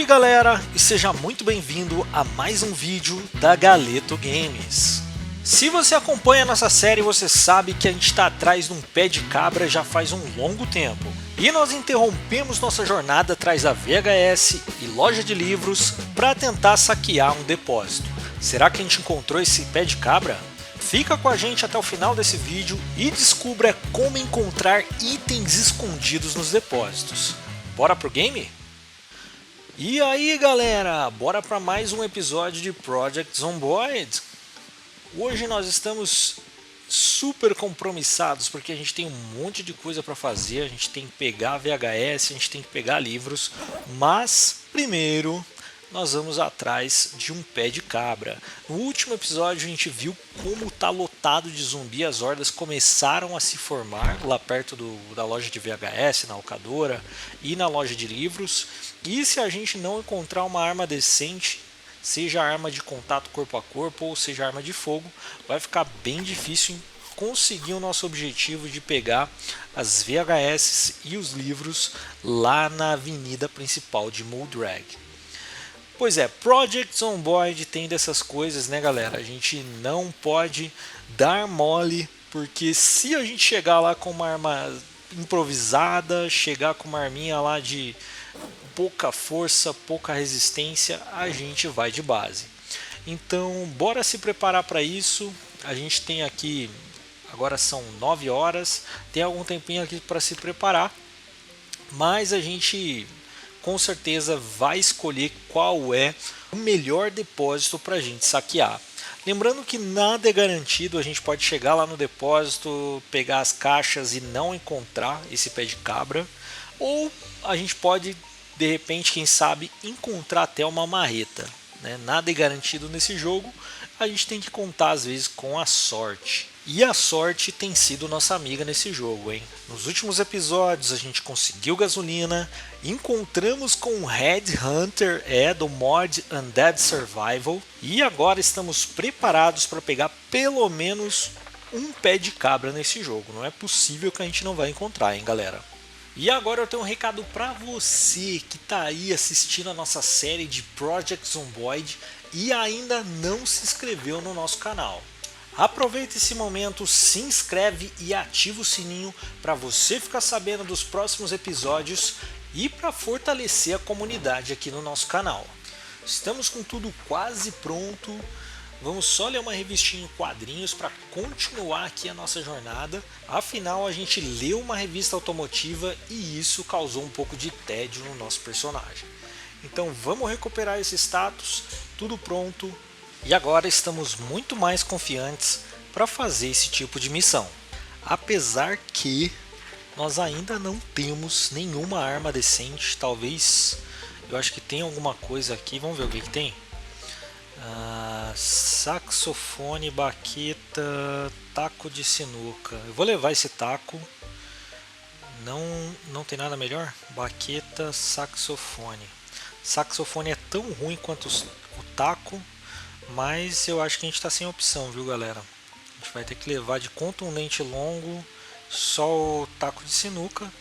Salve galera e seja muito bem-vindo a mais um vídeo da Galeto Games. Se você acompanha nossa série, você sabe que a gente está atrás de um pé de cabra já faz um longo tempo. E nós interrompemos nossa jornada atrás da VHS e loja de livros para tentar saquear um depósito. Será que a gente encontrou esse pé de cabra? Fica com a gente até o final desse vídeo e descubra como encontrar itens escondidos nos depósitos. Bora pro game? E aí galera, bora para mais um episódio de Project Zomboid. Hoje nós estamos super compromissados porque a gente tem um monte de coisa para fazer, a gente tem que pegar VHS, a gente tem que pegar livros, mas primeiro nós vamos atrás de um pé de cabra. No último episódio a gente viu como tá lotado de zumbi, as hordas começaram a se formar lá perto da loja de VHS, na locadora e na loja de livros. E se a gente não encontrar uma arma decente, seja arma de contato corpo a corpo ou seja arma de fogo, vai ficar bem difícil conseguir o nosso objetivo de pegar as VHS e os livros lá na avenida principal de Muldrag. Pois é, Project Zomboid tem dessas coisas, né galera? A gente não pode dar mole, porque se a gente chegar lá com uma arma improvisada, chegar com uma arminha lá de pouca força, pouca resistência, a gente vai de base. Então, bora se preparar para isso. A gente tem aqui, agora são 9 horas, tem algum tempinho aqui para se preparar, mas a gente com certeza vai escolher qual é o melhor depósito para a gente saquear. Lembrando que nada é garantido, a gente pode chegar lá no depósito, pegar as caixas e não encontrar esse pé de cabra, ou a gente pode, de repente, quem sabe, encontrar até uma marreta, né? Nada é garantido nesse jogo, a gente tem que contar às vezes com a sorte. E a sorte tem sido nossa amiga nesse jogo, hein? Nos últimos episódios a gente conseguiu gasolina, encontramos com o Headhunter do mod Undead Survival e agora estamos preparados para pegar pelo menos um pé de cabra nesse jogo. Não é possível que a gente não vai encontrar, hein, galera? E agora eu tenho um recado para você que está aí assistindo a nossa série de Project Zomboid e ainda não se inscreveu no nosso canal. Aproveita esse momento, se inscreve e ativa o sininho para você ficar sabendo dos próximos episódios e para fortalecer a comunidade aqui no nosso canal. Estamos com tudo quase pronto, vamos só ler uma revistinha em quadrinhos para continuar aqui a nossa jornada. Afinal, a gente leu uma revista automotiva e isso causou um pouco de tédio no nosso personagem. Então vamos recuperar esse status, tudo pronto. E agora estamos muito mais confiantes para fazer esse tipo de missão. Apesar que nós ainda não temos nenhuma arma decente. Talvez, eu acho que tem alguma coisa aqui. Vamos ver o que tem. Saxofone, baqueta, taco de sinuca. Eu vou levar esse taco. Não tem nada melhor? Baqueta, saxofone. Saxofone é tão ruim quanto o taco. Mas eu acho que a gente está sem opção, viu galera? A gente vai ter que levar de contundente longo só o taco de sinuca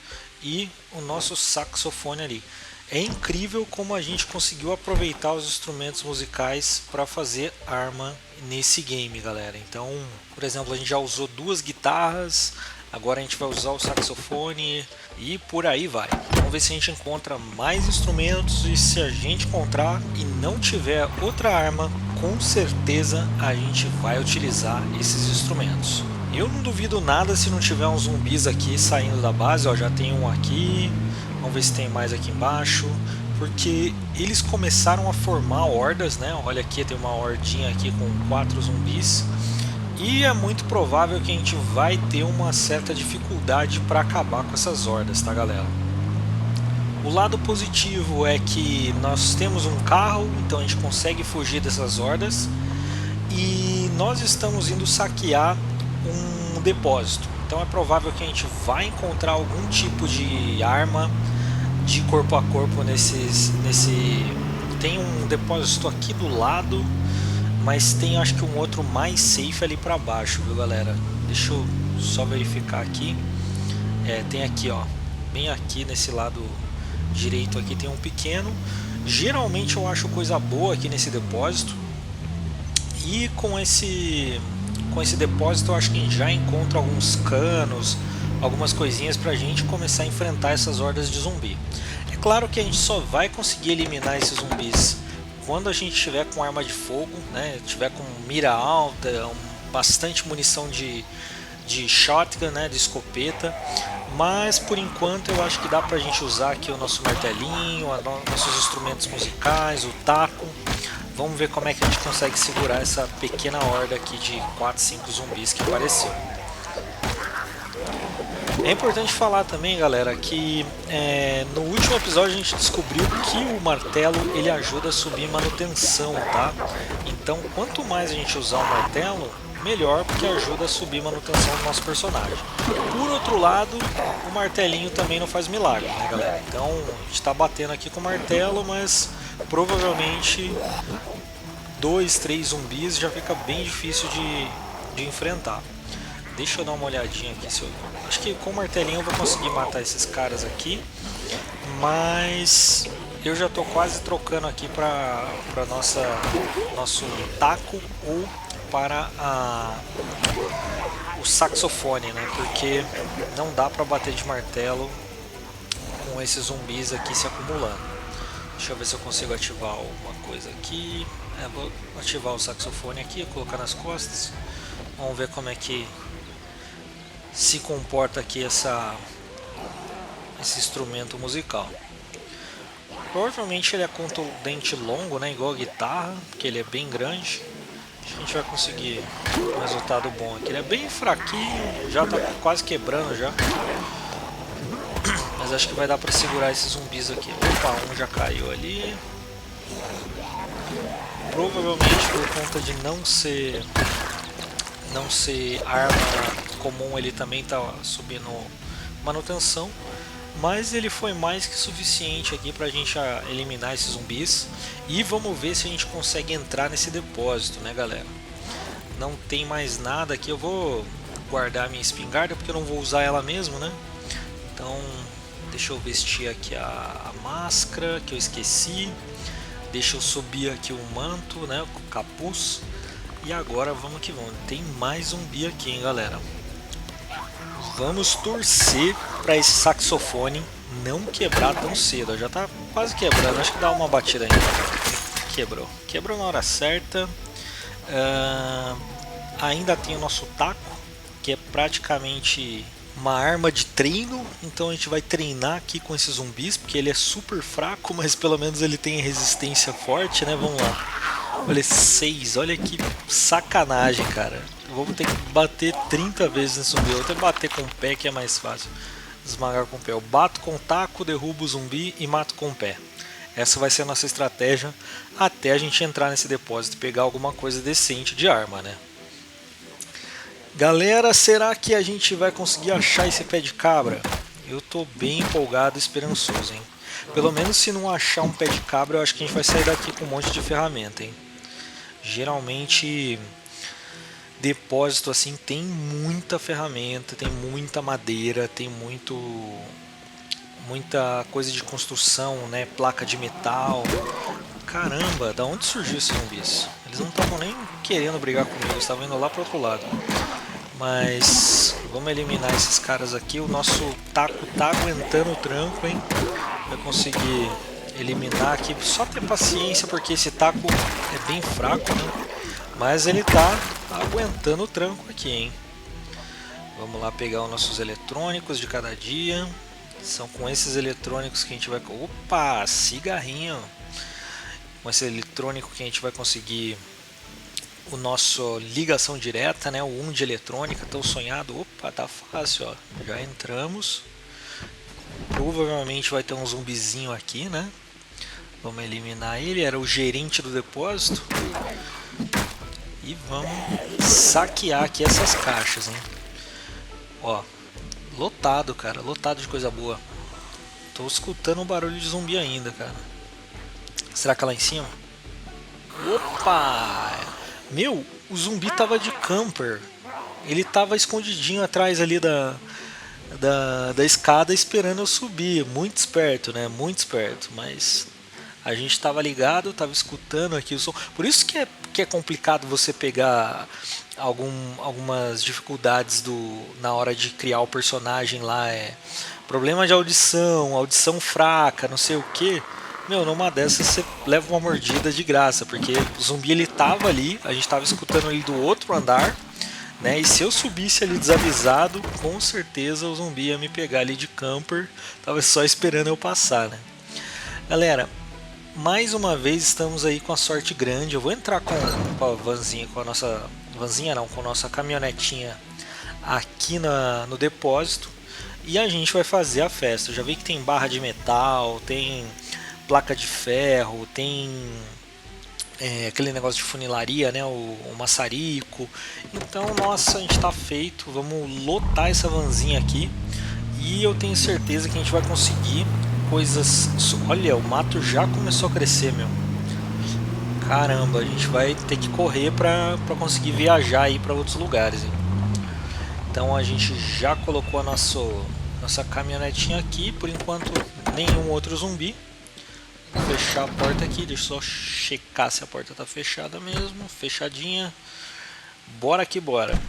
e o nosso saxofone ali. É incrível como a gente conseguiu aproveitar os instrumentos musicais para fazer arma nesse game, galera. Então, por exemplo, a gente já usou 2 guitarras, agora a gente vai usar o saxofone e por aí vai. Vamos ver se a gente encontra mais instrumentos e se a gente encontrar e não tiver outra arma, com certeza a gente vai utilizar esses instrumentos. Eu não duvido nada se não tiver uns zumbis aqui saindo da base, ó, já tem um aqui, vamos ver se tem mais aqui embaixo, porque eles começaram a formar hordas, né? Olha aqui, tem uma hordinha aqui com 4 zumbis. E é muito provável que a gente vai ter uma certa dificuldade para acabar com essas hordas, tá galera? O lado positivo é que nós temos um carro, então a gente consegue fugir dessas hordas. E nós estamos indo saquear um depósito. Então é provável que a gente vai encontrar algum tipo de arma de corpo a corpo Tem um depósito aqui do lado, mas tem acho que um outro mais safe ali para baixo, viu galera? Deixa eu só verificar aqui. Tem aqui, ó, bem aqui nesse lado direito aqui tem um pequeno Geralmente eu acho coisa boa aqui nesse depósito. E com esse depósito eu acho que a gente já encontra alguns canos, algumas coisinhas pra gente começar a enfrentar essas hordas de zumbi. É claro que a gente só vai conseguir eliminar esses zumbis quando a gente tiver com arma de fogo, né? Tiver com mira alta, bastante munição de shotgun, né? De escopeta. Mas por enquanto eu acho que dá pra gente usar aqui o nosso martelinho, nossos instrumentos musicais, o taco. Vamos ver como é que a gente consegue segurar essa pequena horda aqui de 4, 5 zumbis que apareceu. É importante falar também, galera, que no último episódio a gente descobriu que o martelo ele ajuda a subir manutenção, tá? Então quanto mais a gente usar o martelo, melhor, porque ajuda a subir manutenção do nosso personagem. Por outro lado, o martelinho também não faz milagre, né, galera? Então a gente está batendo aqui com o martelo, mas provavelmente 2, 3 zumbis já fica bem difícil de enfrentar. Deixa eu dar uma olhadinha aqui. Acho que com o martelinho eu vou conseguir matar esses caras aqui, mas eu já estou quase trocando aqui para nosso taco ou para o saxofone, né? Porque não dá para bater de martelo com esses zumbis aqui se acumulando. Deixa eu ver se eu consigo ativar alguma coisa aqui. Vou ativar o saxofone aqui, colocar nas costas. Vamos ver como é que se comporta aqui esse instrumento musical. Provavelmente ele é contundente longo, né? Igual a guitarra, porque ele é bem grande. Acho que a gente vai conseguir um resultado bom aqui. Ele é bem fraquinho, já tá quase quebrando já. Mas acho que vai dar pra segurar esses zumbis aqui. Opa, um já caiu ali. Provavelmente por conta de não ser arma comum, ele também tá subindo manutenção. Mas ele foi mais que suficiente aqui pra gente eliminar esses zumbis. E vamos ver se a gente consegue entrar nesse depósito, né, galera? Não tem mais nada aqui. Eu vou guardar minha espingarda porque eu não vou usar ela mesmo, né? Então deixa eu vestir aqui a máscara que eu esqueci. Deixa eu subir aqui o manto, né, o capuz. E agora vamos que vamos. Tem mais zumbi aqui, hein, galera? Vamos torcer para esse saxofone não quebrar tão cedo. Já tá quase quebrando. Acho que dá uma batida ainda. Quebrou. Quebrou na hora certa. Ainda tem o nosso taco, que é praticamente uma arma de treino. Então a gente vai treinar aqui com esses zumbis, porque ele é super fraco, mas pelo menos ele tem resistência forte, né? Vamos lá. Olha, 6. Olha que sacanagem, cara. Eu vou ter que bater 30 vezes nesse zumbi. Eu vou ter que bater com o pé, que é mais fácil. Esmagar com o pé. Eu bato com o taco, derrubo o zumbi e mato com o pé. Essa vai ser a nossa estratégia até a gente entrar nesse depósito e pegar alguma coisa decente de arma, né? Galera, será que a gente vai conseguir achar esse pé de cabra? Eu tô bem empolgado e esperançoso, hein? Pelo menos se não achar um pé de cabra, eu acho que a gente vai sair daqui com um monte de ferramenta, hein? Geralmente depósito assim tem muita ferramenta, tem muita madeira, tem muita coisa de construção, né? Placa de metal. Caramba, da onde surgiu esses zumbis? Eles não estavam nem querendo brigar comigo, eles estavam indo lá pro outro lado. Mas vamos eliminar esses caras aqui. O nosso taco tá aguentando o tranco, hein? Vai conseguir eliminar aqui. Só ter paciência, porque esse taco é bem fraco, né? Mas ele tá aguentando o tranco aqui, hein? Vamos lá pegar os nossos eletrônicos de cada dia. São com esses eletrônicos que a gente vai... Opa, cigarrinho! Com esse eletrônico que a gente vai conseguir o nosso ligação direta, né? O 1 de eletrônica, tão sonhado. Opa, tá fácil, ó. Já entramos. Provavelmente vai ter um zumbizinho aqui, né? Vamos eliminar ele. Era o gerente do depósito. E vamos saquear aqui essas caixas, hein? Ó, lotado, cara. Lotado de coisa boa. Tô escutando um barulho de zumbi ainda, cara. Será que é lá em cima? Opa! Meu, o zumbi tava de camper. Ele tava escondidinho atrás ali da escada esperando eu subir. Muito esperto, né? Muito esperto. Mas A gente estava ligado, estava escutando aqui o som. Por isso que é complicado você pegar algumas dificuldades na hora de criar o personagem lá. Problema de audição, audição fraca, não sei o que. Meu, numa dessas você leva uma mordida de graça, porque o zumbi ele tava ali, a gente tava escutando ele do outro andar, né? E se eu subisse ali desavisado, com certeza o zumbi ia me pegar ali de camper, tava só esperando eu passar, né? Galera, mais uma vez estamos aí com a sorte grande. Eu vou entrar com a vanzinha, com a nossa vanzinha não, com a nossa caminhonetinha aqui no depósito e a gente vai fazer a festa. Eu já vi que tem barra de metal, tem placa de ferro, tem aquele negócio de funilaria, né, o maçarico. Então, nossa, a gente tá feito. Vamos lotar essa vanzinha aqui e eu tenho certeza que a gente vai conseguir coisas. Olha, o mato já começou a crescer, meu. Caramba, a gente vai ter que correr para conseguir viajar aí para outros lugares, hein? Então a gente já colocou a nossa caminhonetinha aqui. Por enquanto, nenhum outro zumbi. Vou fechar a porta aqui, deixa eu só checar se a porta tá fechada mesmo. Fechadinha. Bora que bora.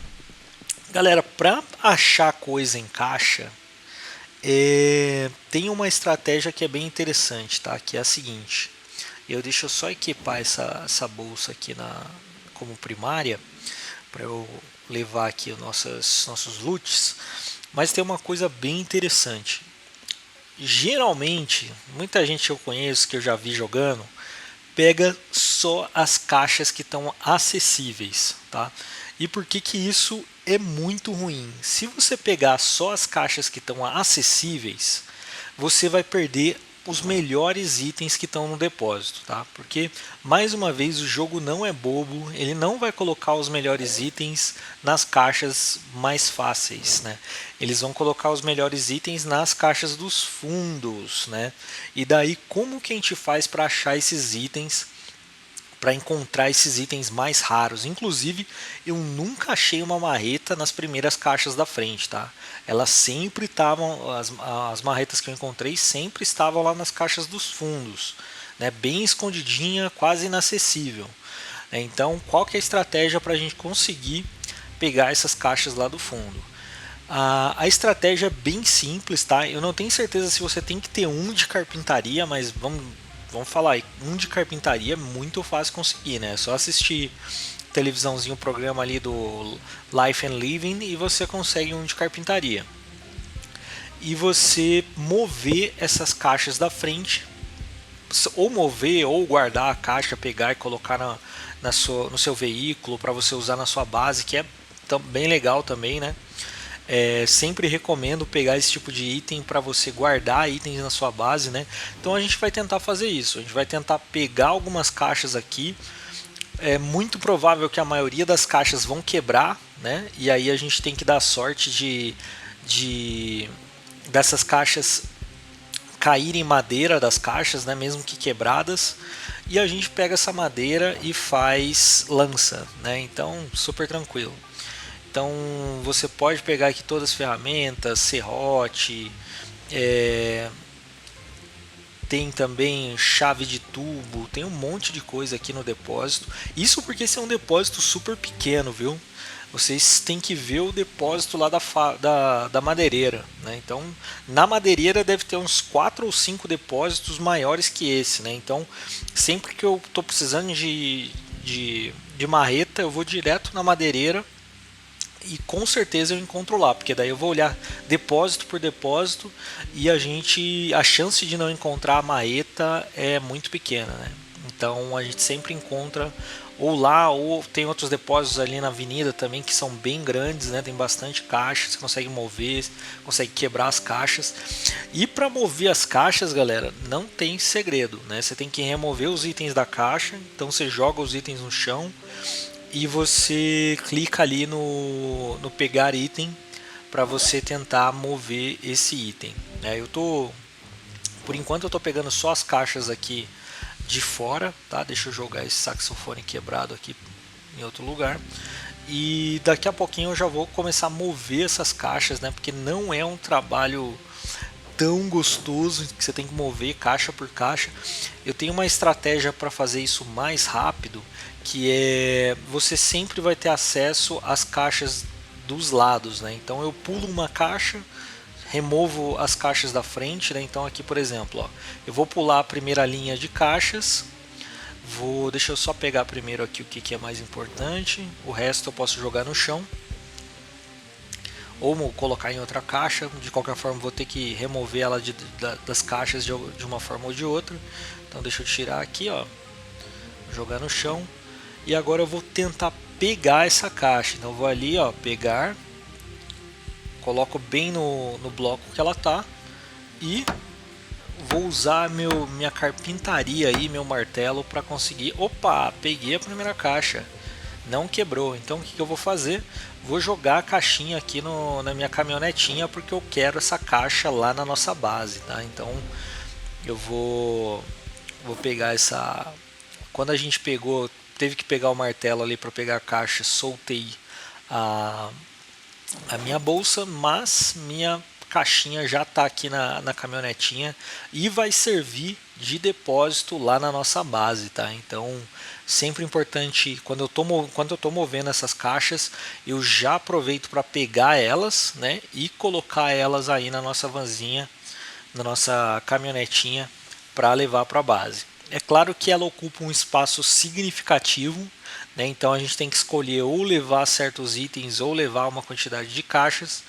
Galera, para achar coisa em caixa, tem uma estratégia que é bem interessante, tá? Que é a seguinte. Deixa eu só equipar essa bolsa aqui como primária para eu levar aqui os nossos loots. Mas tem uma coisa bem interessante. Geralmente, muita gente que eu conheço, que eu já vi jogando, pega só as caixas que estão acessíveis, tá? E por que isso é muito ruim? Se você pegar só as caixas que estão acessíveis, você vai perder os melhores itens que estão no depósito, tá? Porque, mais uma vez, o jogo não é bobo, ele não vai colocar os melhores itens nas caixas mais fáceis, né? Eles vão colocar os melhores itens nas caixas dos fundos, né? E daí, como que a gente faz para achar esses itens, para encontrar esses itens mais raros? Inclusive, eu nunca achei uma marreta nas primeiras caixas da frente, tá? Elas sempre estavam, as marretas que eu encontrei sempre estavam lá nas caixas dos fundos, né? Bem escondidinha, quase inacessível. Então, qual que é a estratégia para a gente conseguir pegar essas caixas lá do fundo? A estratégia é bem simples, tá? Eu não tenho certeza se você tem que ter um de carpintaria, mas vamos falar aí, um de carpintaria é muito fácil conseguir, né? É só assistir televisãozinho, o programa ali do Life and Living e você consegue um de carpintaria. E você mover essas caixas da frente, ou mover, ou guardar a caixa, pegar e colocar no seu veículo para você usar na sua base, que é bem legal também, né? Sempre recomendo pegar esse tipo de item para você guardar itens na sua base, né? Então a gente vai tentar fazer isso. A gente vai tentar pegar algumas caixas aqui. É muito provável que a maioria das caixas vão quebrar, né? E aí a gente tem que dar sorte dessas caixas caírem madeira das caixas, né? Mesmo que quebradas. E a gente pega essa madeira e faz lança, né? Então super tranquilo. Então você pode pegar aqui todas as ferramentas, serrote, tem também chave de tubo, tem um monte de coisa aqui no depósito. Isso porque esse é um depósito super pequeno, viu? Vocês têm que ver o depósito lá da madeireira, né? Então, na madeireira deve ter uns 4 ou 5 depósitos maiores que esse, né? Então, sempre que eu estou precisando de marreta, eu vou direto na madeireira e com certeza eu encontro lá, porque daí eu vou olhar depósito por depósito e a chance de não encontrar a marreta é muito pequena, né? Então a gente sempre encontra ou lá, ou tem outros depósitos ali na avenida também que são bem grandes, né? Tem bastante caixa, você consegue mover, consegue quebrar as caixas. E para mover as caixas, galera, não tem segredo, né? Você tem que remover os itens da caixa, então você joga os itens no chão e você clica ali no pegar item para você tentar mover esse item, né? Por enquanto eu tô pegando só as caixas aqui de fora, tá? Deixa eu jogar esse saxofone quebrado aqui em outro lugar. E daqui a pouquinho eu já vou começar a mover essas caixas, né? Porque não é um trabalho tão gostoso que você tem que mover caixa por caixa. Eu tenho uma estratégia para fazer isso mais rápido, que é você sempre vai ter acesso às caixas dos lados, né? Então eu pulo uma caixa, removo as caixas da frente, né? Então aqui, por exemplo, ó, eu vou pular a primeira linha de caixas. Deixa eu só pegar primeiro aqui o que é mais importante. O resto eu posso jogar no chão ou colocar em outra caixa. De qualquer forma vou ter que remover ela das caixas de uma forma ou de outra. Então deixa eu tirar aqui, ó, jogar no chão. E agora eu vou tentar pegar essa caixa. Então eu vou ali, ó, pegar, coloco bem no bloco que ela tá e vou usar minha carpintaria aí, meu martelo, para conseguir. Opa, peguei a primeira caixa, não quebrou. Então o que eu vou fazer? Vou jogar a caixinha aqui na minha caminhonetinha, porque eu quero essa caixa lá na nossa base, tá? Então eu vou pegar essa. Quando a gente teve que pegar o martelo ali para pegar a caixa, soltei a minha bolsa, mas minha caixinha já está aqui na caminhonetinha e vai servir de depósito lá na nossa base, tá? Então sempre importante, quando eu tô movendo essas caixas, eu já aproveito para pegar elas, né, e colocar elas aí na nossa vanzinha, na nossa caminhonetinha, para levar para a base. É claro que ela ocupa um espaço significativo, né? Então a gente tem que escolher ou levar certos itens ou levar uma quantidade de caixas,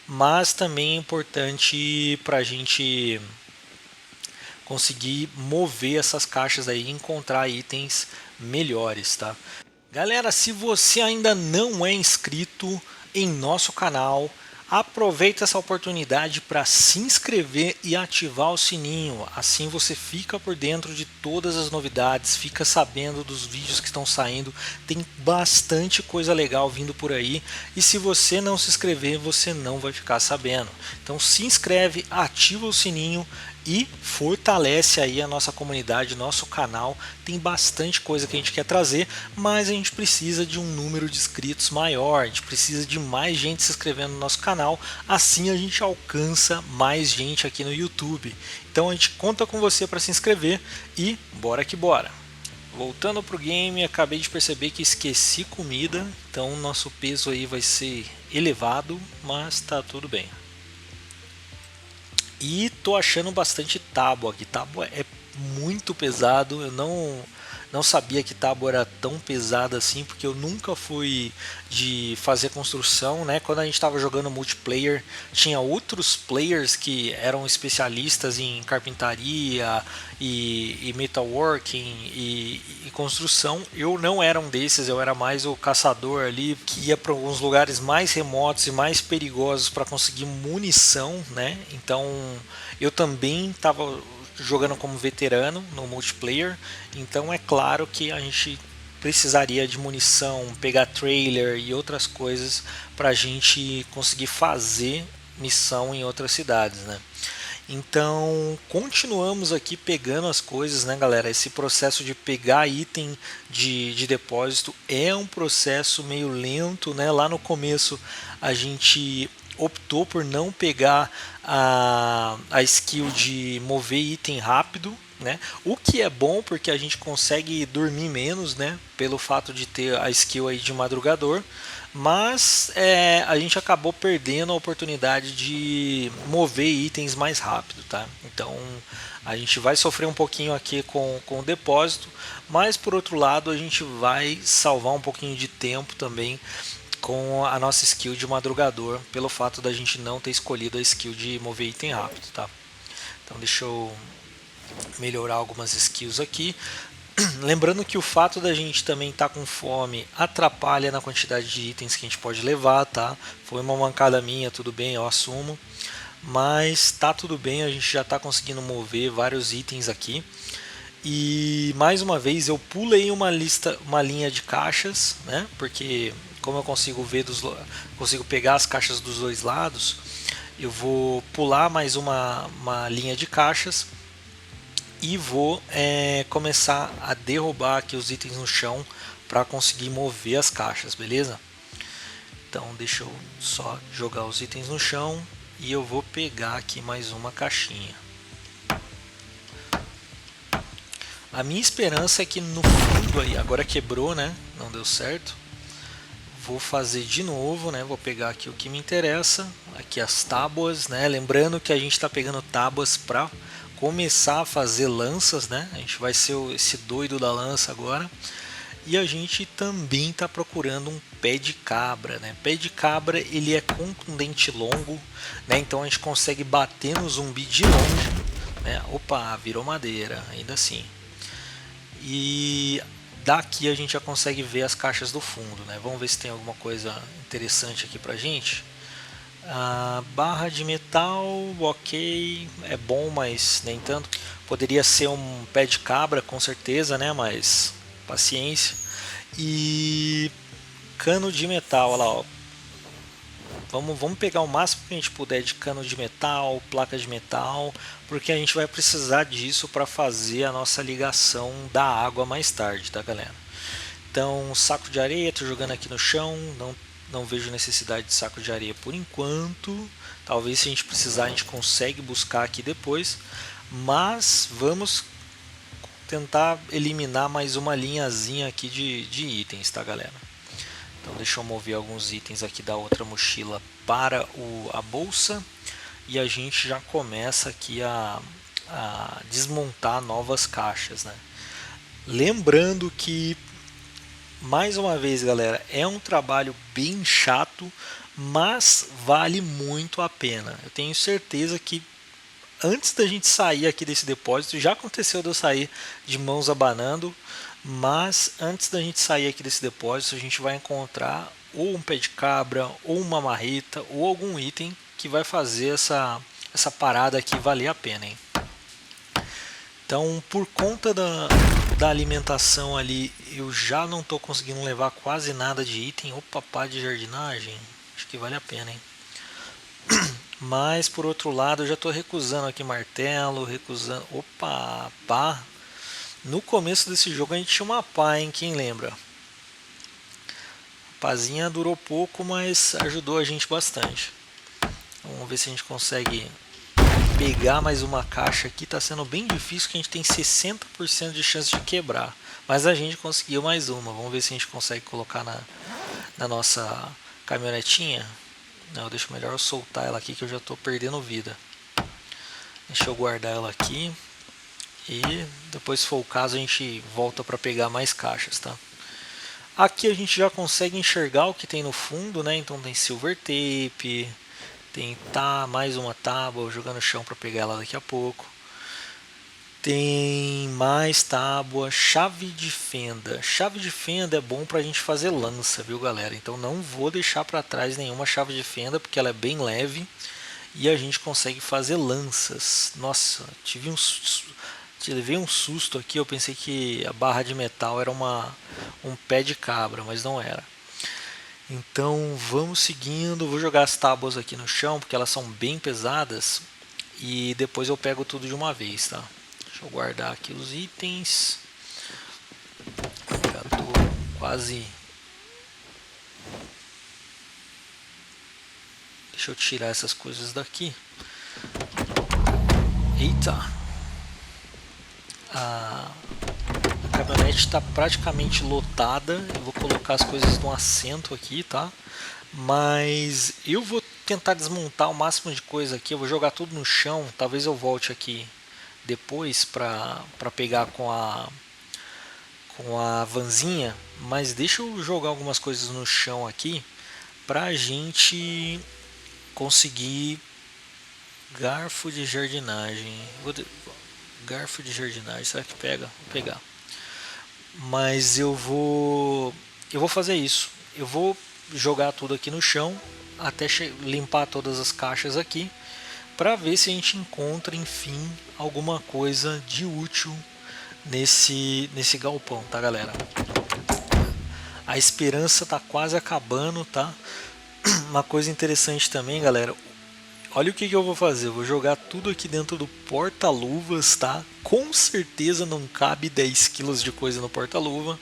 mas também é importante para a gente conseguir mover essas caixas aí e encontrar itens melhores, tá? Galera, se você ainda não é inscrito em nosso canal, aproveita essa oportunidade para se inscrever e ativar o sininho. Assim você fica por dentro de todas as novidades, fica sabendo dos vídeos que estão saindo. Tem bastante coisa legal vindo por aí. E se você não se inscrever, você não vai ficar sabendo. Então se inscreve, ativa o sininho e fortalece aí a nossa comunidade, nosso canal. Tem bastante coisa que a gente quer trazer, mas a gente precisa de um número de inscritos maior, a gente precisa de mais gente se inscrevendo no nosso canal, assim a gente alcança mais gente aqui no YouTube. Então a gente conta com você para se inscrever e bora que bora! Voltando pro game, acabei de perceber que esqueci comida, então o nosso peso aí vai ser elevado, mas tá tudo bem. E tô achando bastante tábua aqui. Tábua é muito pesado. Eu não sabia que tábua era tão pesada assim, porque eu nunca fui de fazer construção, né? Quando a gente estava jogando multiplayer, tinha outros players que eram especialistas em carpintaria e metalworking e construção. Eu não era um desses, eu era mais o caçador ali, que ia para alguns lugares mais remotos e mais perigosos para conseguir munição, né? Então eu também estava jogando como veterano no multiplayer, então é claro que a gente precisaria de munição, pegar trailer e outras coisas para a gente conseguir fazer missão em outras cidades, né? Então continuamos aqui pegando as coisas, né, galera? Esse processo de pegar item de depósito é um processo meio lento, né? Lá no começo a gente optou por não pegar a skill de mover item rápido, né? O que é bom porque a gente consegue dormir menos, né? Pelo fato de ter a skill aí de madrugador, mas a gente acabou perdendo a oportunidade de mover itens mais rápido, tá? Então a gente vai sofrer um pouquinho aqui com o depósito, mas por outro lado a gente vai salvar um pouquinho de tempo também com a nossa skill de madrugador, pelo fato da gente não ter escolhido a skill de mover item rápido, tá? Então deixa eu melhorar algumas skills aqui. Lembrando que o fato da gente também estar com fome atrapalha na quantidade de itens que a gente pode levar, tá? Foi uma mancada minha, tudo bem, eu assumo. Mas tá tudo bem, a gente já está conseguindo mover vários itens aqui. E mais uma vez eu pulei uma linha de caixas, né? Porque como eu consigo consigo pegar as caixas dos dois lados, eu vou pular mais uma linha de caixas e vou começar a derrubar aqui os itens no chão para conseguir mover as caixas, beleza? Então deixa eu só jogar os itens no chão e eu vou pegar aqui mais uma caixinha. A minha esperança é que no fundo aí, agora quebrou, né? Não deu certo. Vou fazer de novo, né? Vou pegar aqui o que me interessa, aqui as tábuas, né? Lembrando que a gente está pegando tábuas para começar a fazer lanças, né? A gente vai ser esse doido da lança agora. E a gente também está procurando um pé de cabra, né? Pé de cabra ele é contundente longo, né? Então a gente consegue bater no zumbi de longe, né? Opa, virou madeira, ainda assim. E daqui a gente já consegue ver as caixas do fundo, né? Vamos ver se tem alguma coisa interessante aqui pra gente. Barra de metal, ok, é bom, mas nem tanto. Poderia ser um pé de cabra, com certeza, né? Mas paciência. E cano de metal, olha lá, ó. Vamos pegar o máximo que a gente puder de cano de metal, placa de metal, porque a gente vai precisar disso para fazer a nossa ligação da água mais tarde, tá, galera? Então, saco de areia, estou jogando aqui no chão, não vejo necessidade de saco de areia por enquanto. Talvez se a gente precisar a gente consegue buscar aqui depois, mas vamos tentar eliminar mais uma linhazinha aqui de itens, tá, galera? Então deixa eu mover alguns itens aqui da outra mochila para a bolsa e a gente já começa aqui a desmontar novas caixas, né? Lembrando que, mais uma vez, galera, é um trabalho bem chato, mas vale muito a pena. Eu tenho certeza que antes da gente sair aqui desse depósito, já aconteceu de eu sair de mãos abanando, mas antes da gente sair aqui desse depósito, a gente vai encontrar ou um pé de cabra, ou uma marreta, ou algum item que vai fazer essa parada aqui valer a pena, hein? Então, por conta da alimentação ali, eu já não estou conseguindo levar quase nada de item. Opa, pá de jardinagem, acho que vale a pena, hein? Mas, por outro lado, eu já estou recusando aqui martelo, recusando... Opa, pá. No começo desse jogo a gente tinha uma pá, hein? Quem lembra? A pazinha durou pouco, mas ajudou a gente bastante. Vamos ver se a gente consegue pegar mais uma caixa aqui. Tá sendo bem difícil, que a gente tem 60% de chance de quebrar. Mas a gente conseguiu mais uma. Vamos ver se a gente consegue colocar na nossa caminhonetinha. Não, deixa melhor eu soltar ela aqui que eu já estou perdendo vida. Deixa eu guardar ela aqui. E depois, se for o caso, a gente volta para pegar mais caixas, tá? Aqui a gente já consegue enxergar o que tem no fundo, né? Então tem silver tape, tem mais uma tábua, vou jogar no chão para pegar ela daqui a pouco. Tem mais tábua, chave de fenda. Chave de fenda é bom para a gente fazer lança, viu, galera? Então não vou deixar para trás nenhuma chave de fenda, porque ela é bem leve e a gente consegue fazer lanças. Nossa, levei um susto aqui, eu pensei que a barra de metal era um pé de cabra, mas não era. Então vamos seguindo, vou jogar as tábuas aqui no chão, porque elas são bem pesadas, e depois eu pego tudo de uma vez, tá? Deixa eu guardar aqui os itens. Já tô quase... Deixa eu tirar essas coisas daqui. Eita! A caminhonete está praticamente lotada. Eu vou colocar as coisas no assento aqui, tá? Mas eu vou tentar desmontar o máximo de coisa aqui. Eu vou jogar tudo no chão. Talvez eu volte aqui depois para pegar com a vanzinha. Mas deixa eu jogar algumas coisas no chão aqui pra gente conseguir. Garfo de jardinagem. Garfo de jardinagem, será que pega? Vou pegar. Mas eu vou fazer isso. Eu vou jogar tudo aqui no chão até limpar todas as caixas aqui, para ver se a gente encontra, enfim, alguma coisa de útil nesse galpão, tá, galera? A esperança tá quase acabando, tá? Uma coisa interessante também, galera, Olha o que eu vou fazer, eu vou jogar tudo aqui dentro do porta-luvas, tá? Com certeza não cabe 10 quilos de coisa no porta-luva,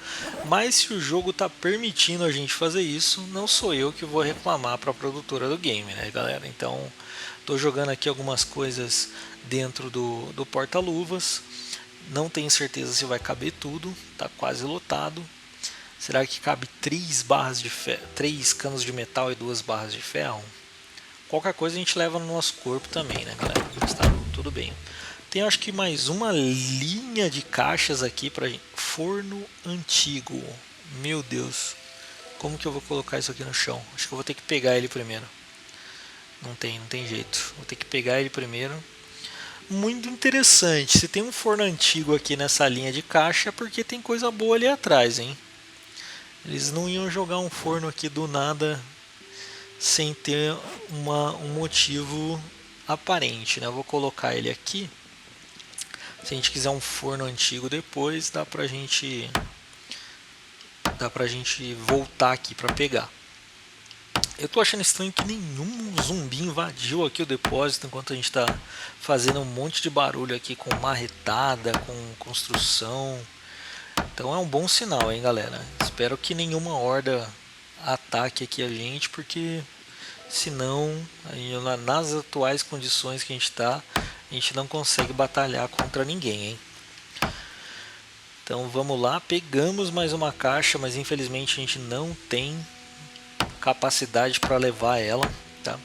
mas se o jogo tá permitindo a gente fazer isso, não sou eu que vou reclamar para a produtora do game, né, galera? Então, tô jogando aqui algumas coisas dentro do porta-luvas, não tenho certeza se vai caber tudo, tá quase lotado. Será que cabe 3 canos de metal e 2 barras de ferro? Qualquer coisa a gente leva no nosso corpo também, né, galera? Está tudo bem. Tem acho que mais uma linha de caixas aqui pra gente. Forno antigo. Meu Deus. Como que eu vou colocar isso aqui no chão? Acho que eu vou ter que pegar ele primeiro. Não tem jeito. Vou ter que pegar ele primeiro. Muito interessante. Se tem um forno antigo aqui nessa linha de caixa, é porque tem coisa boa ali atrás, hein? Eles não iam jogar um forno aqui do nada sem ter um motivo aparente, né? Eu vou colocar ele aqui. Se a gente quiser um forno antigo depois, dá pra gente voltar aqui para pegar. Eu tô achando estranho que nenhum zumbi invadiu aqui o depósito enquanto a gente tá fazendo um monte de barulho aqui com marretada, com construção. Então é um bom sinal, hein, galera? Espero que nenhuma horda ataque aqui a gente, porque senão, nas atuais condições que a gente está, a gente não consegue batalhar contra ninguém, hein? Então vamos lá, pegamos mais uma caixa, mas infelizmente a gente não tem capacidade para levar ela, tá?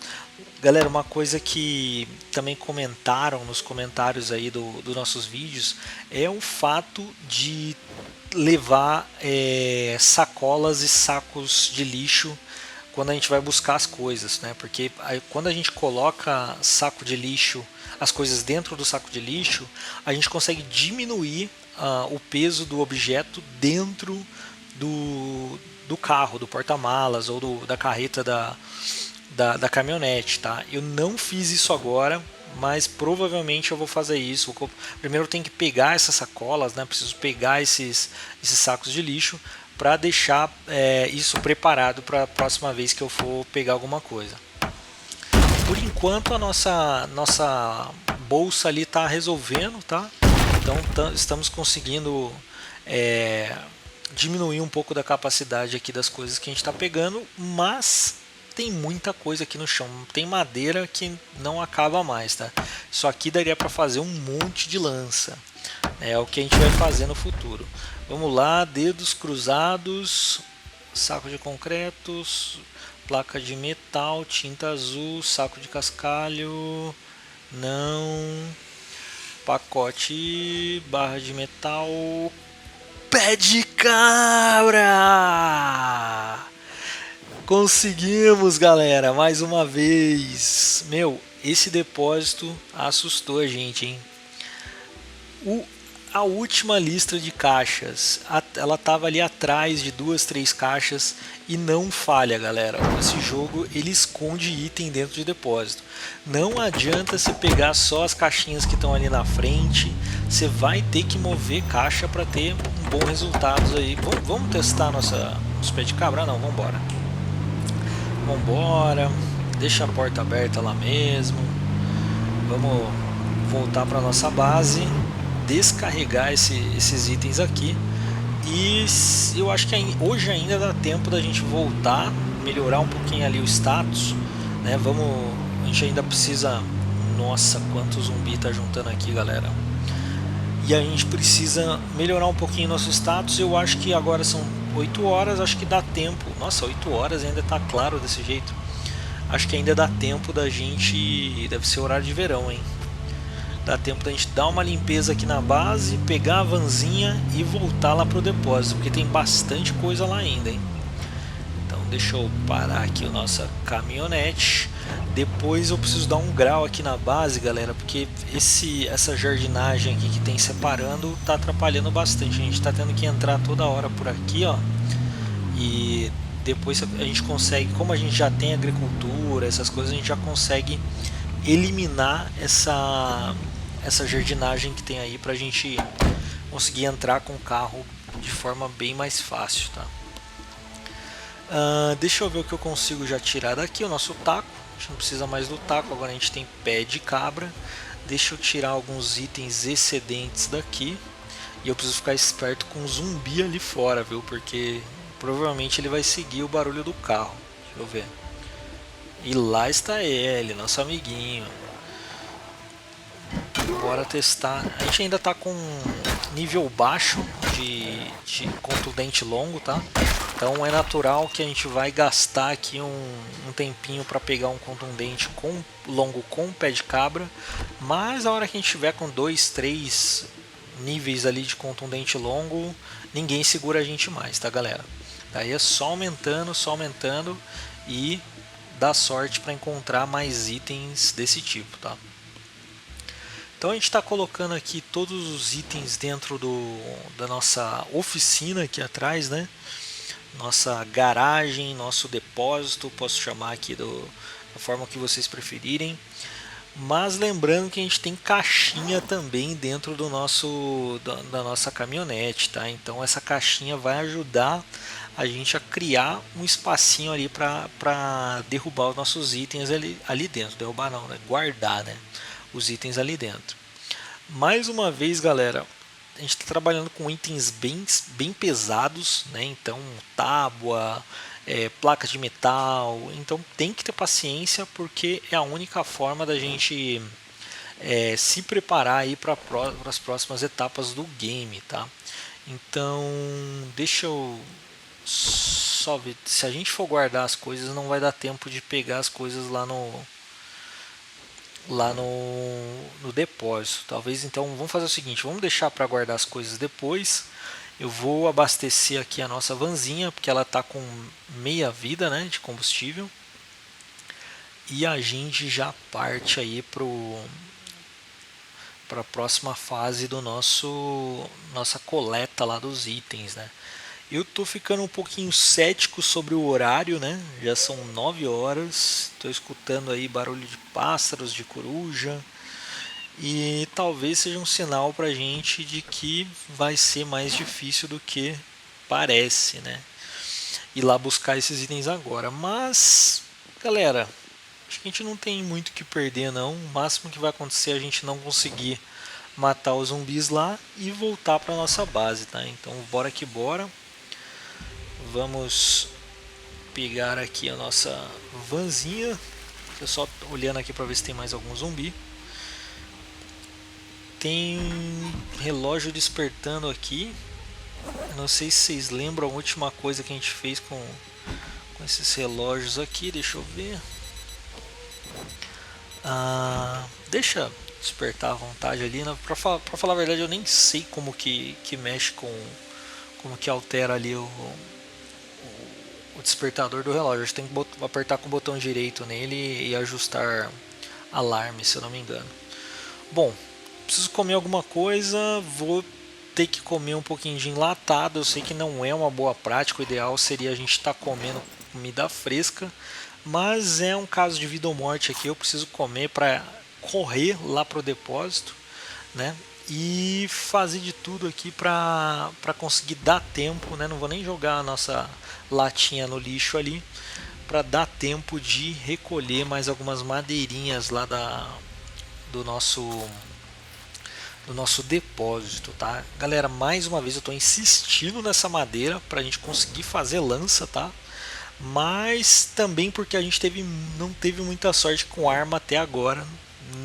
Galera, uma coisa que também comentaram nos comentários aí dos nossos vídeos é o fato de levar sacolas e sacos de lixo quando a gente vai buscar as coisas, né? Porque quando a gente coloca saco de lixo, as coisas dentro do saco de lixo, a gente consegue diminuir o peso do objeto dentro do carro, do porta-malas ou da carreta da caminhonete, tá? Eu não fiz isso agora, mas provavelmente eu vou fazer isso. Primeiro eu tenho que pegar essas sacolas, né? Preciso pegar esses sacos de lixo para deixar isso preparado para a próxima vez que eu for pegar alguma coisa. Por enquanto a nossa bolsa ali está resolvendo, tá? Então estamos conseguindo diminuir um pouco da capacidade aqui das coisas que a gente está pegando, mas tem muita coisa aqui no chão, tem madeira que não acaba mais, tá? Isso aqui daria para fazer um monte de lança, é o que a gente vai fazer no futuro. Vamos lá, dedos cruzados, saco de concretos, placa de metal, tinta azul, saco de cascalho, não, pacote, barra de metal, pé de cabra! Conseguimos, galera, mais uma vez. Meu, esse depósito assustou a gente, hein? A última lista de caixas, ela estava ali atrás de 2, 3 caixas e não falha, galera. Esse jogo ele esconde item dentro de depósito. Não adianta você pegar só as caixinhas que estão ali na frente. Você vai ter que mover caixa para ter um bom resultado aí. Vamos testar nosso pé de cabra? Não, vamos embora. Vambora, deixa a porta aberta lá mesmo. Vamos voltar para nossa base, descarregar esses itens aqui. E eu acho que hoje ainda dá tempo da gente voltar, melhorar um pouquinho ali o status, né? A gente ainda precisa. Nossa, quanto zumbi tá juntando aqui, galera. E a gente precisa melhorar um pouquinho nosso status. Eu acho que agora são 8 horas, acho que dá tempo. Nossa, 8 horas ainda tá claro desse jeito. Acho que ainda dá tempo da gente. Deve ser horário de verão, hein? Dá tempo da gente dar uma limpeza aqui na base, pegar a vanzinha e voltar lá pro depósito, porque tem bastante coisa lá ainda, hein? Então deixa eu parar aqui a nossa caminhonete. Depois eu preciso dar um grau aqui na base, galera, porque essa jardinagem aqui que tem separando tá atrapalhando bastante. A gente tá tendo que entrar toda hora por aqui, ó. E depois a gente consegue, como a gente já tem agricultura, essas coisas, a gente já consegue eliminar essa jardinagem que tem aí pra gente conseguir entrar com o carro de forma bem mais fácil, tá? Deixa eu ver o que eu consigo já tirar daqui, o nosso taco. A gente não precisa mais do taco, agora a gente tem pé de cabra. Deixa eu tirar alguns itens excedentes daqui. E eu preciso ficar esperto com o zumbi ali fora, viu? Porque provavelmente ele vai seguir o barulho do carro. Deixa eu ver. E lá está ele, nosso amiguinho. Bora testar. A gente ainda está com nível baixo de contundente longo, tá? Então é natural que a gente vai gastar aqui um tempinho para pegar um contundente longo com pé de cabra. Mas a hora que a gente tiver com 2, 3 níveis ali de contundente longo, ninguém segura a gente mais, tá, galera? Daí é só aumentando e dá sorte para encontrar mais itens desse tipo, tá? Então a gente está colocando aqui todos os itens dentro da nossa oficina aqui atrás, né? Nossa garagem, nosso depósito, posso chamar aqui da forma que vocês preferirem. Mas lembrando que a gente tem caixinha também dentro da nossa caminhonete, tá? Então essa caixinha vai ajudar a gente a criar um espacinho ali para derrubar os nossos itens ali dentro. Derrubar não, né? Guardar, né? Os itens ali dentro. Mais uma vez, galera, a gente está trabalhando com itens bem pesados, né? Então tábua, placa de metal, então tem que ter paciência porque é a única forma da gente se preparar aí para as próximas etapas do game, tá? Então deixa eu só ver, se a gente for guardar as coisas não vai dar tempo de pegar as coisas lá no depósito. Talvez então vamos fazer o seguinte, vamos deixar para guardar as coisas depois. Eu vou abastecer aqui a nossa vanzinha, porque ela está com meia vida, né, de combustível. E a gente já parte aí para a próxima fase do nossa coleta lá dos itens, né. Eu tô ficando um pouquinho cético sobre o horário, né? Já são 9 horas. Estou escutando aí barulho de pássaros, de coruja. E talvez seja um sinal pra gente de que vai ser mais difícil do que parece, né? Ir lá buscar esses itens agora. Mas, galera, acho que a gente não tem muito o que perder não. O máximo que vai acontecer é a gente não conseguir matar os zumbis lá e voltar para nossa base, tá? Então bora que bora. Vamos pegar aqui a nossa vanzinha. Eu só olhando aqui para ver se tem mais algum zumbi. Tem relógio despertando aqui. Não sei se vocês lembram a última coisa que a gente fez com esses relógios aqui. Deixa eu ver. Deixa despertar à vontade ali. Para falar a verdade, eu nem sei como que mexe como que altera ali o despertador do relógio. A gente tem que apertar com o botão direito nele e ajustar alarme, se eu não me engano. Bom, preciso comer alguma coisa, vou ter que comer um pouquinho de enlatado. Eu sei que não é uma boa prática, o ideal seria a gente estar comendo comida fresca, mas é um caso de vida ou morte aqui, eu preciso comer para correr lá pro depósito, né? E fazer de tudo aqui para conseguir dar tempo, né? Não vou nem jogar a nossa latinha no lixo ali, para dar tempo de recolher mais algumas madeirinhas lá do nosso depósito, tá? Galera, mais uma vez eu estou insistindo nessa madeira para a gente conseguir fazer lança, tá? Mas também porque a gente não teve muita sorte com arma até agora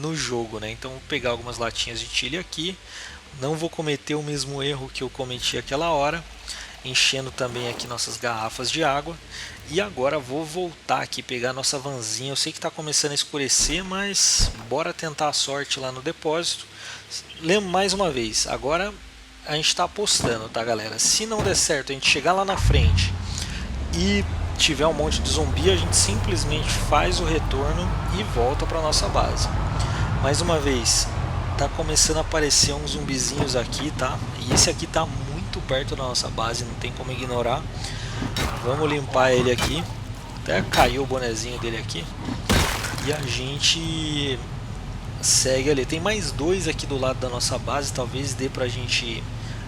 no jogo, né? Então vou pegar algumas latinhas de tilha aqui, não vou cometer o mesmo erro que eu cometi aquela hora, enchendo também aqui nossas garrafas de água. E agora vou voltar aqui, pegar nossa vanzinha. Eu sei que está começando a escurecer, mas bora tentar a sorte lá no depósito. Lembro mais uma vez, agora a gente está apostando, tá, galera? Se não der certo, a gente chegar lá na frente e tiver um monte de zumbi, a gente simplesmente faz o retorno e volta para nossa base. Mais uma vez, tá começando a aparecer uns zumbizinhos aqui, tá? E esse aqui tá muito perto da nossa base, não tem como ignorar. Vamos limpar ele aqui. Até caiu o bonezinho dele aqui. E a gente segue ali. Tem mais dois aqui do lado da nossa base, talvez dê pra gente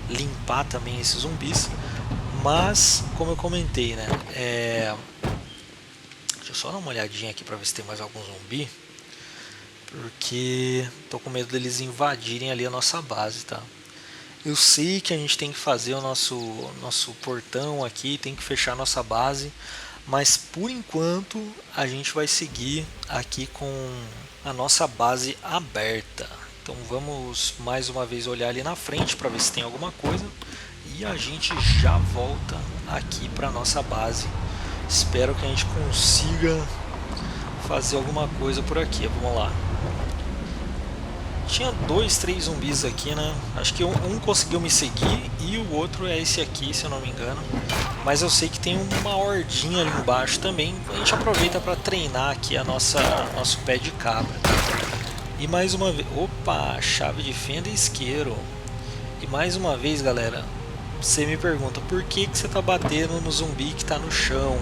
limpar também esses zumbis. Mas, como eu comentei, né? Deixa eu só dar uma olhadinha aqui pra ver se tem mais algum zumbi. Porque tô com medo deles invadirem ali a nossa base, tá? Eu sei que a gente tem que fazer o nosso portão aqui, tem que fechar a nossa base. Mas por enquanto a gente vai seguir aqui com a nossa base aberta. Então vamos mais uma vez olhar ali na frente para ver se tem alguma coisa. E a gente já volta aqui para nossa base. Espero que a gente consiga fazer alguma coisa por aqui. Vamos lá. Tinha 2, 3 zumbis aqui, né? Acho que um conseguiu me seguir e o outro é esse aqui, se eu não me engano. Mas eu sei que tem uma hordinha ali embaixo também. A gente aproveita para treinar aqui nosso pé de cabra. E mais uma vez... Opa! Chave de fenda e isqueiro. E mais uma vez, galera, você me pergunta por que você tá batendo no zumbi que tá no chão?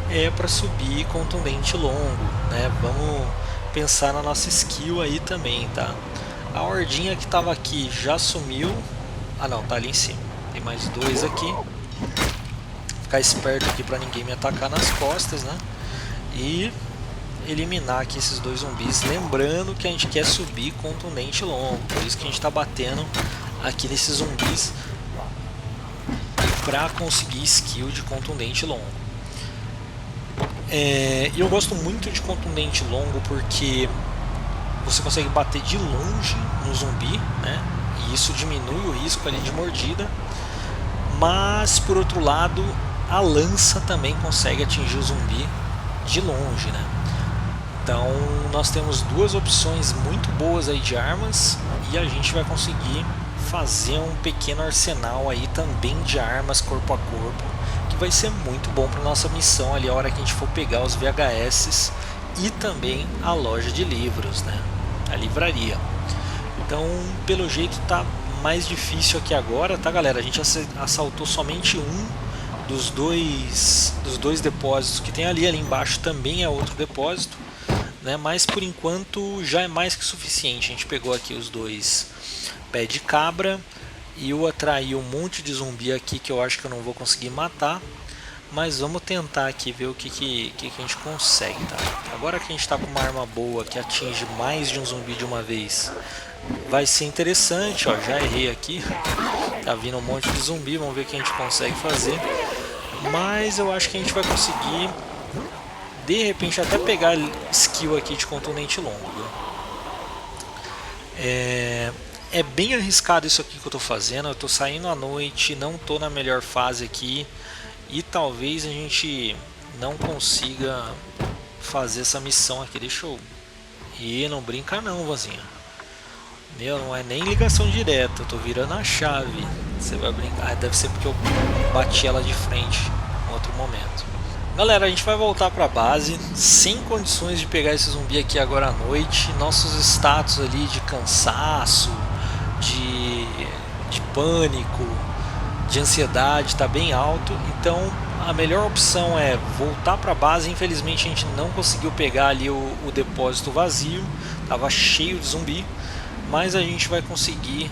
É para subir contundente longo, né? Vamos pensar na nossa skill aí também, tá? A hordinha que tava aqui já sumiu. Ah não, tá ali em cima. Tem mais 2 aqui. Ficar esperto aqui para ninguém me atacar nas costas, né? E eliminar aqui esses 2 zumbis. Lembrando que a gente quer subir contundente longo. Por isso que a gente tá batendo aqui nesses zumbis para conseguir skill de contundente longo. E eu gosto muito de contundente longo porque você consegue bater de longe no zumbi, né? E isso diminui o risco ali de mordida. Mas por outro lado, a lança também consegue atingir o zumbi de longe, né? Então nós temos 2 opções muito boas aí de armas e a gente vai conseguir fazer um pequeno arsenal aí também de armas corpo a corpo, que vai ser muito bom para nossa missão ali a hora que a gente for pegar os VHS e também a loja de livros, né? A livraria. Então, pelo jeito tá mais difícil aqui agora, tá, galera? A gente assaltou somente um dos dois depósitos que tem ali embaixo também é outro depósito, né? Mas por enquanto já é mais que suficiente. A gente pegou aqui os 2 pé de cabra e eu atraí um monte de zumbi aqui que eu acho que eu não vou conseguir matar, mas vamos tentar aqui ver o que a gente consegue, tá? Agora que a gente está com uma arma boa que atinge mais de um zumbi de uma vez, vai ser interessante, ó. Já errei aqui, tá vindo um monte de zumbi, vamos ver o que a gente consegue fazer, mas eu acho que a gente vai conseguir de repente até pegar skill aqui de contundente longo, viu? É bem arriscado isso aqui que eu tô fazendo. Eu tô saindo à noite, não tô na melhor fase aqui e talvez a gente não consiga fazer essa missão aqui. Deixa eu... E não brinca não, vozinha. Meu, não é nem ligação direta, eu tô virando a chave. Você vai brincar? Ah, deve ser porque eu bati ela de frente em outro momento. Galera, a gente vai voltar para a base sem condições de pegar esse zumbi aqui agora à noite. Nossos status ali de cansaço, de pânico, de ansiedade está bem alto. Então a melhor opção é voltar para a base. Infelizmente a gente não conseguiu pegar ali o depósito vazio, estava cheio de zumbi. Mas a gente vai conseguir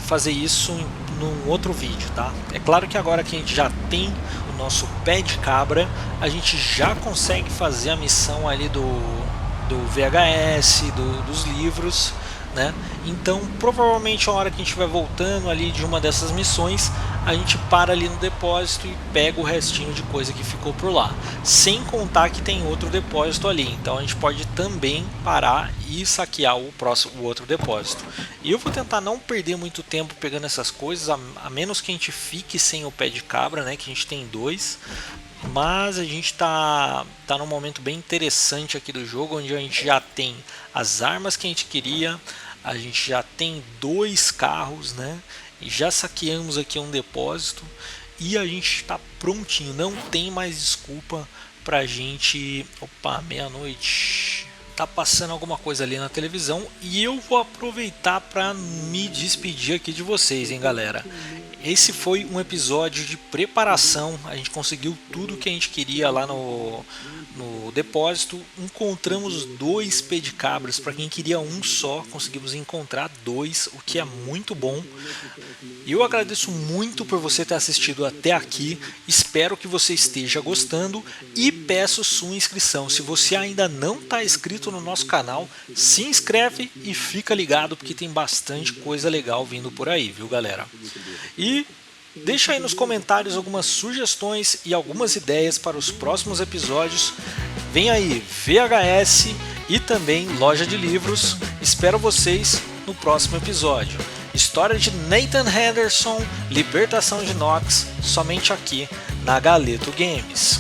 fazer isso num outro vídeo, tá? É claro que agora que a gente já tem o nosso pé de cabra, a gente já consegue fazer a missão ali do VHS, dos livros, né? Então provavelmente a hora que a gente vai voltando ali de uma dessas missões, a gente para ali no depósito e pega o restinho de coisa que ficou por lá, sem contar que tem outro depósito ali. Então a gente pode também parar e saquear o outro depósito. E eu vou tentar não perder muito tempo pegando essas coisas, a menos que a gente fique sem o pé de cabra, né? Que a gente tem 2. Mas a gente tá num momento bem interessante aqui do jogo, onde a gente já tem as armas que a gente queria, a gente já tem 2 carros, né? E já saqueamos aqui um depósito e a gente está prontinho, não tem mais desculpa pra gente... Opa, meia-noite, tá passando alguma coisa ali na televisão e eu vou aproveitar para me despedir aqui de vocês, hein, galera. Esse foi um episódio de preparação, a gente conseguiu tudo que a gente queria lá no depósito, encontramos 2 pé de cabras. Para quem queria um só, conseguimos encontrar 2, o que é muito bom. E eu agradeço muito por você ter assistido até aqui, espero que você esteja gostando e peço sua inscrição. Se você ainda não está inscrito no nosso canal, se inscreve e fica ligado porque tem bastante coisa legal vindo por aí, viu galera? E deixa aí nos comentários algumas sugestões e algumas ideias para os próximos episódios. Vem aí VHS e também loja de livros. Espero vocês no próximo episódio. História de Nathan Henderson, Libertação de Nox, somente aqui na Galeto Games.